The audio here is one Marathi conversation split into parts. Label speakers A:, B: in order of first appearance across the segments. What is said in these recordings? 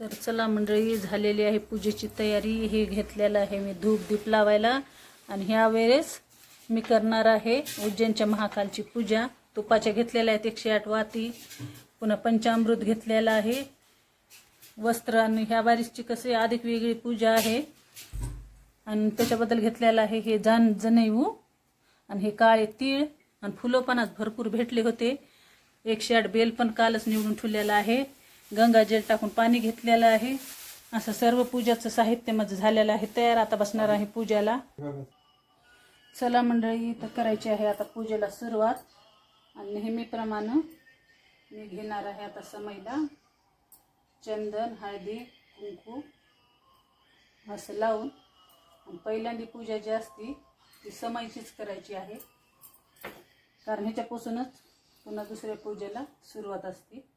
A: तर चला मंडळी, झालेली आहे पूजेची तयारी। हे घेतलेलं आहे मी धूप दीप लावायला आणि ह्या वेळेस मी करणार आहे उज्जैनच्या महाकालची पूजा। तुपाच्या घेतलेल्या आहेत 108 वाती, पुन्हा पंचामृत घेतलेलं आहे, वस्त्र आणि ह्या बारीसची कसे अधिक वेगळी पूजा आहे आणि त्याच्याबद्दल घेतलेलं आहे हे जनेऊ आणि हे काळे तीळ आणि फुलं पण आज भरपूर भेटले होते। 108 बेल पण कालच निवडून ठेवलेलं आहे, गंगाजल टाकून पाणी घेतलेलं आहे। असं सर्व पूजाचं साहित्य माझं झालेलं आहे तयार। आता बसणार आहे पूजेला। चला मंडळी, तर करायची आहे आता पूजेला सुरुवात आणि नेहमीप्रमाणे मी घेणार आहे आता समईला चंदन, हळदी, कुंकू असं लावून। आणि पहिल्यांदी पूजा जी असती ती समईचीच करायची आहे, कारण ह्याच्यापासूनच पुन्हा दुसऱ्या पूजेला सुरुवात असते।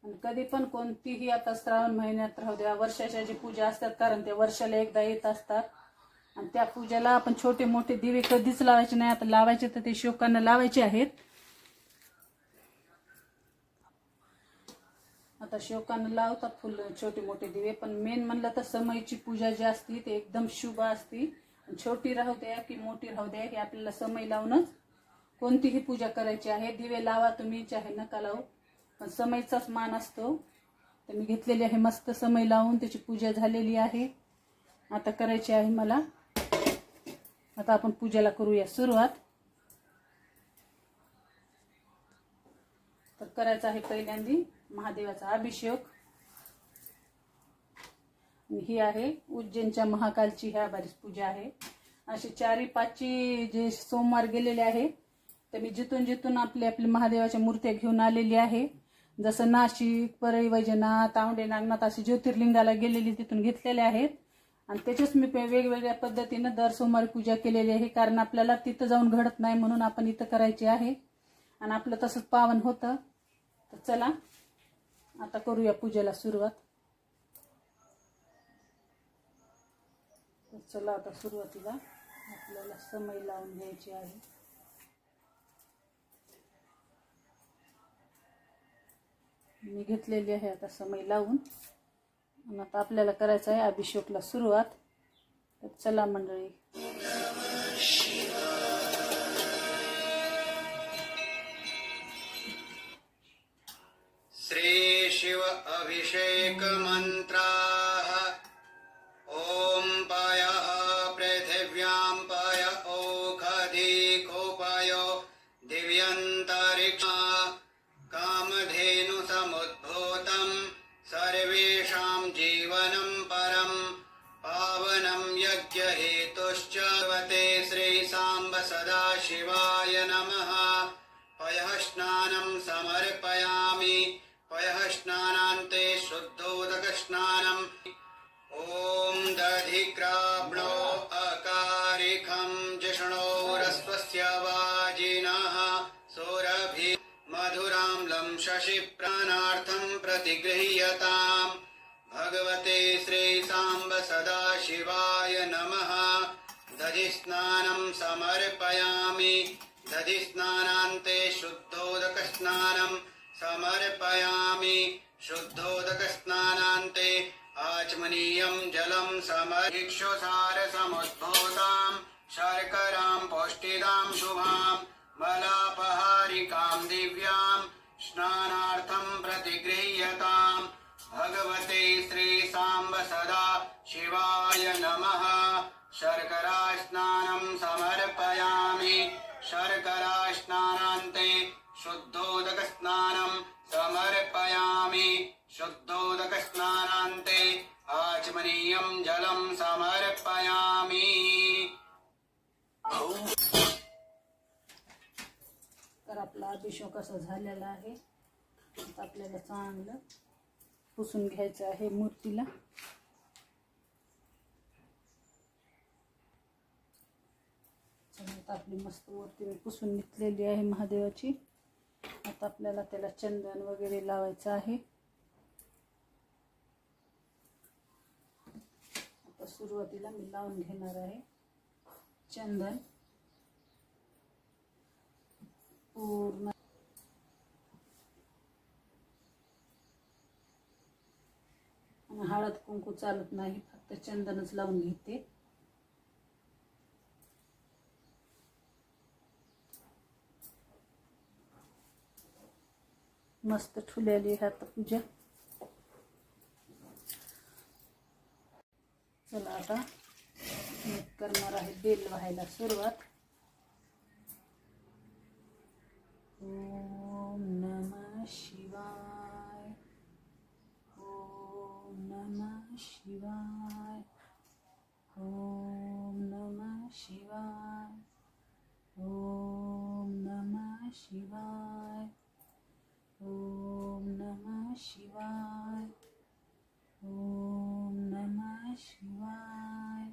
A: आणि कधी पण कोणतीही आता श्रावण महिन्यात राहू द्या, वर्षाच्या जी पूजा असतात, कारण त्या वर्षाला एकदा येत असतात आणि त्या पूजेला आपण छोटे मोठे दिवे कधीच लावायचे नाही। आता लावायचे तर ते शोकांना लावायचे आहेत। आता शोकांना लावतात फुल छोटे मोठे दिवे, पण मेन म्हणलं तर समईची पूजा जी असती ते एकदम शुभ असती। छोटी राहू द्या की मोठी राहू द्या, हे आपल्याला समई लावूनच कोणतीही पूजा करायची आहे। दिवे लावा तुम्ही, चाहे नका लावू, पण समईचाच मान असतो। तर मी घेतलेली आहे मस्त समई लावून, त्याची पूजा झालेली आहे। आता करायची आहे मला। आता आपण पूजेला करूया सुरुवात। तर करायचा आहे पहिल्यांदी महादेवाचा अभिषेक। ही आहे उज्जैनच्या महाकालची ह्या बारीस पूजा आहे। अशी 4-5 जे सोमवार गेलेले आहे तर मी जिथून आपले महादेवाच्या मूर्त्या घेऊन आलेली आहे। जसं नाशिक, परळी वैजनाथ, औंढे नागनाथ अशी ज्योतिर्लिंगाला गेलेली तिथून घेतलेले आहेत। आणि त्याच्याच मी वेगवेगळ्या पद्धतीने दर सोमवारी पूजा केलेली आहे, कारण आपल्याला तिथं जाऊन घडत नाही म्हणून आपण इथं करायची आहे आणि आपलं तसंच पावन होतं। तर चला आता करूया पूजेला सुरुवात। तर चला आता सुरुवातीला आपल्याला समई लावून घ्यायची आहे। मी घेतलेली आहे आता समई लावून आणि आता आपल्याला करायचं आहे अभिषेकला सुरुवात। तर चला मंडळी,
B: श्री शिव अभिषेक मंत्राः। ओम पायः पृथिव्यां पाय ओखधिकोपाय दिव्यन्तरिक्षा कामधेनु समुद्भूतं सर्वेषां जीवनं परं पावनं यज्ञहेतुश्च वते श्री सांब सदाशिवाय नमः। पयः स्नानं समर्पयामि, पयः स्नानान्ते शुद्धोदकस्नानम्। ॐ दधिक्राब्णो अकारिखं जिष्णोरस्वस्य वाजिनः सोरभि मधुराम्लं शशिप्राणार्थं प्रतिगृह्यताम्। भगवते श्री सांब सदाशिवाय नमः। दधिस्नानं समर्पयामि, दधिस्नानान्ते शुद्धोदकस्नानं समर्पयामि, शुद्धोदकस्नानान्ते आचमनीयं जलं समर्पिक्षुसारसमुद्भूतां शर्करां पौष्टिदां शुभां मलापहारिकां दिव्यां स्नानार्थं प्रतिगृह्यताम्। भगवते श्री सांब सदा शिवाय नमः। शर्करा स्नानं समर्पयामि, शर्करा स्नानान्ते शुद्धोदकस्नानं समर्पयामि, शुद्धोदकस्नानान्ते आचमनीयं जलं समर्पयामि।
A: तर आपला अभिषेक असा झालेला आहे। आता आपल्याला चांगलं पुसून घ्यायचं आहे मूर्तीला। आता आपली मस्त मूर्ती मी पुसून घेतलेली आहे महादेवाची। आता आपल्याला त्याला चंदन वगैरे लावायचं आहे। आता सुरुवातीला मी लावून घेणार आहे चंदन पूर्ण। हळद कुंकू चालत नाही, फक्त चंदनच लावून घेते. मस्त ठुलेली आहे आता पूजा. चला आता मी करणार आहे बेल व्हायला सुरुवात. ओम नमः शिवाय, ओम नमः शिवाय, ओम नमः शिवाय, ओम नमः शिवाय, ओम नमः शिवाय, ओम नमः शिवाय,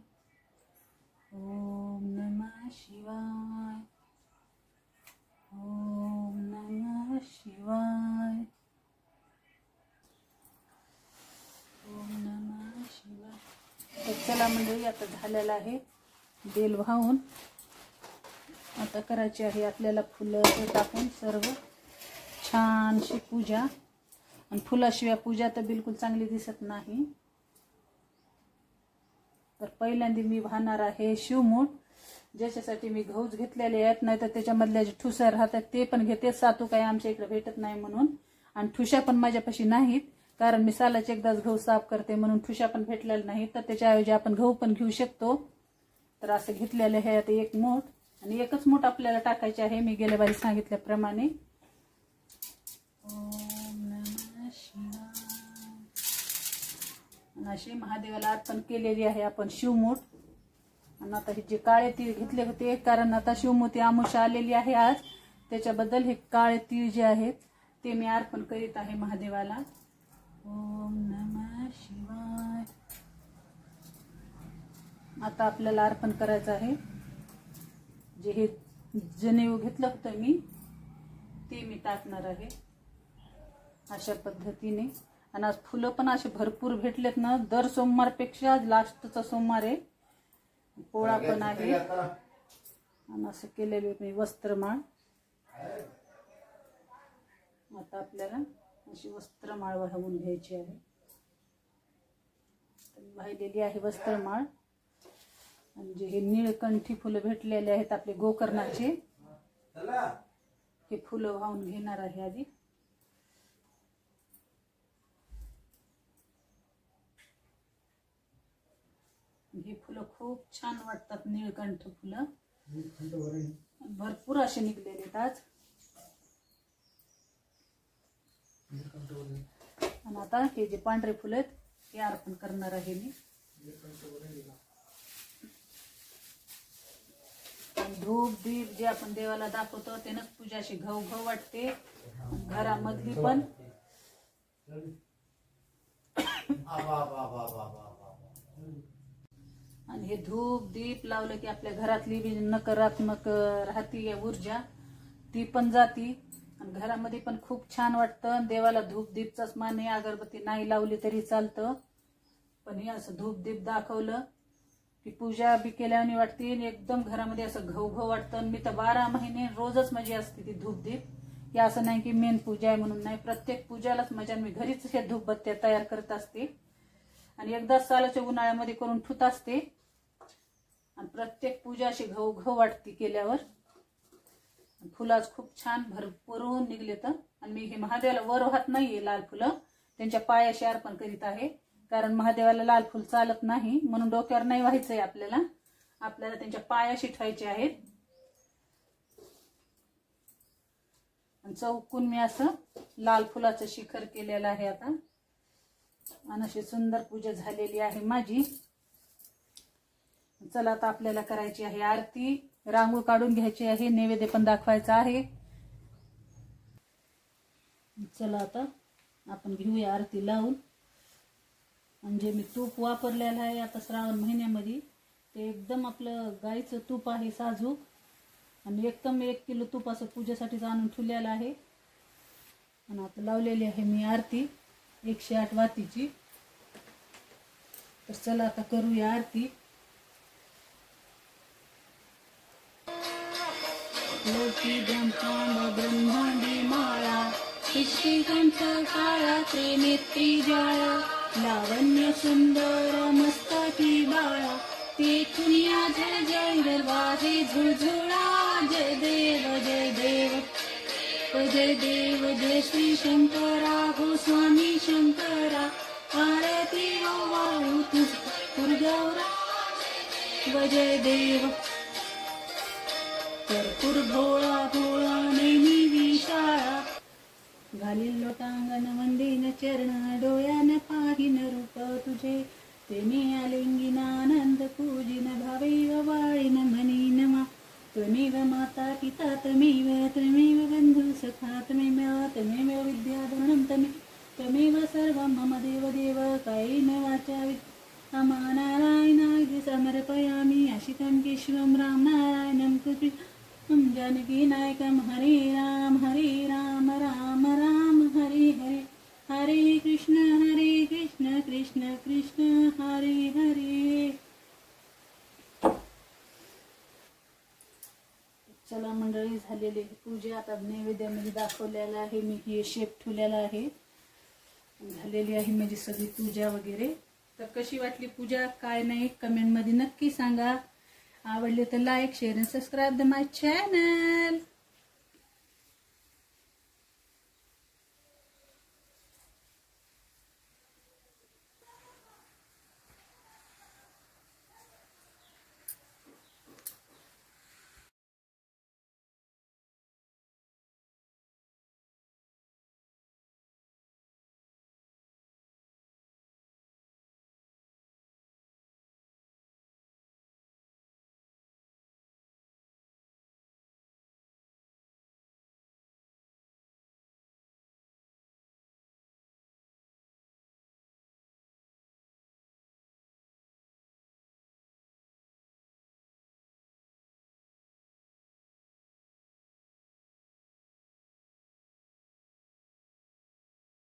A: ओम नमः शिवाय, ओम नमः शिवाय, ओम नमः शिवाय. तर चला मंडळी, आता झालेला आहे बेल वाहून. आता करायची आहे आपल्याला फुलं टाकून सर्व छानशी पूजा. आणि फुलाशिवाय पूजा तर बिलकुल चांगली दिसत नाही. तर पहिल्यांदा मी वाहणार आहे शिवमूठ, ज्याच्यासाठी मी गहूच घेतलेले आहेत, नाहीतर त्याच्यामधल्या जे ठुसा राहतात ते पण घेते. सातू काही आमच्या इकडे भेटत नाही म्हणून, आणि ठुशा पण माझ्यापाशी नाहीत, कारण मी सालाचे एकदाच गहू साफ करते म्हणून ठुशा पण भेटलेला नाही. तर त्याच्याऐवजी आपण गहू पण घेऊ शकतो. तर असं घेतलेलं आहे आता एक मूठ, आणि एकच मूठ आपल्याला टाकायचे आहे मी गेल्या बारी सांगितल्याप्रमाणे. ओम नमः शिवाय. अशी महादेवाला अर्पण केलेली आहे आपण शिवमूठ. आणि आता हे जे काळे तीळ घेतले होते, कारण आता शिवमूठी अमावस्या आलेली आहे आज, त्याच्याबद्दल हे काळे तीळ जे आहेत ते मी अर्पण करीत आहे महादेवाला. ओम नमः शिवाय. आता आपल्याला अर्पण करायचं आहे जे हे जनेऊ घेतलं होतं मी, ते मी टाकणार आहे अशा पद्धतीने. आणि आज फुलं पण असे भरपूर भेटलेत ना. दर सोमवारपेक्षा लास्टचा सोमवार आहे, पोळा पण आहे. आणि असं केलेले मी वस्त्रमाळ. आता आपल्याला अशी वस्त्रमाळ वाहून घ्यायची आहे. वाहिलेली आहे वस्त्रमाळ. आणि जे हे निळकंठी फुलं भेटलेले आहेत आपले गोकर्णाचे, हे फुलं वाहून घेणार आहे आधी. हे फुलं खूप छान वाटतात, निळकंठ फुलं भरपूर असे निघलेले आहेत आज. आणि आता हे जे पांढरे फुलं आहेत हे अर्पण करणार आहे मी. धूप दीप जे आपण देवाला दाखवतो त्यानंच पूजा अशी घवघव वाटते घरामधली पण. आणि हे धूप दीप लावलं की आपल्या घरातली बी नकारात्मक राहती ऊर्जा ती पण जाती, आणि घरामध्ये पण खूप छान वाटतं. देवाला धूप दीपचाच मान आहे, अगरबत्ती नाही लावली तरी चालतं, पण हे असं धूप दीप दाखवलं की पूजा बी केल्याने वाटते. एकदम घरामध्ये असं घवघव वाटतं. मी तर 12 महिने रोजच माझी असते ती धूप दीप. हे असं नाही की मेन पूजा आहे म्हणून नाही, प्रत्येक पूजालाच मजा. मी घरीच हे धूपबत्त्या तयार करत असते, आणि एकदाच सालाच्या उन्हाळ्यामध्ये करून ठुत असते. आणि प्रत्येक पूजा अशी घवघव वाटते केल्यावर. फुलाच खूप छान भरपूरून निघले तर. आणि मी हे महादेवाला वर वाहत नाहीये लाल फुलं, त्यांच्या पायाशी अर्पण करीत आहे, कारण महादेवाला लाल फुल चालत नाही म्हणून डोक्यावर नाही व्हायचंय आपल्याला. आपल्याला त्यांच्या पायाशी ठेवायचे आहेत. आणि चौकून मी असं लाल फुलाचं शिखर केलेलं आहे आता. आणि अशी सुंदर पूजा झालेली आहे माझी. चला आता आपल्याला करायची आहे आरती. रांगोळ काढून घ्यायची आहे, नैवेद्य पण दाखवायचा आहे. चला आता आपण घेऊया आरती लावून. म्हणजे मी तूप वापरलेलं आहे आता श्रावण महिन्यामध्ये, ते एकदम आपलं गाईचं तूप आहे साजूक. आणि एकदम 1 किलो तूप असं पूजेसाठी आणून ठेवलेलं आहे. आणि आता लावलेली आहे मी आरती 108 वातीची. तर चला आता करूया आरती. ब्रह्मांडी माळा श्रीकंठ काळा त्रिनेत्री जाळ लावण्य सुंदर मस्तकी बाळा पेटुनिया जय जय दरवाजे झुळझुळा जय देव जय देव जय देव जय श्री शंकरा हो स्वामी शंकरा आरती वाहू तुझ गौरा जय देव कर्पूर भोळा भोळा नेमी विशाळा घालील लोटांगण वंदीन चरण डोळ्यान पाहिन रूप तुझे तेने आलिंगीन आनंद पूजिन भावैव वाळीन म्हणीन मा त्वमेव माता पिता त्वमेव बंधू सखा त्वमेव विद्याधरणं त्वमेव सर्वं मम देव देव कायेन वाचा नारायणाय समर्पयामि आशितं केशवं राम नारायणं कृष्णं जानकी नायकं हरे राम राम राम हरे हरे हरे कृष्ण कृष्ण कृष्ण हरे हरे. चला मंडळी, झालेली पूजा आता नैवेद्यामध्ये दाखवलेला आहे. मी हे शेप ठेवलेला आहे. झालेली आहे माझी सगळी पूजा वगैरे. तर कशी वाटली पूजा काय नाही कमेंट मध्ये नक्की सांगा. आवडले तर लाईक शेअर आणि सबस्क्राईब द माय चॅनल.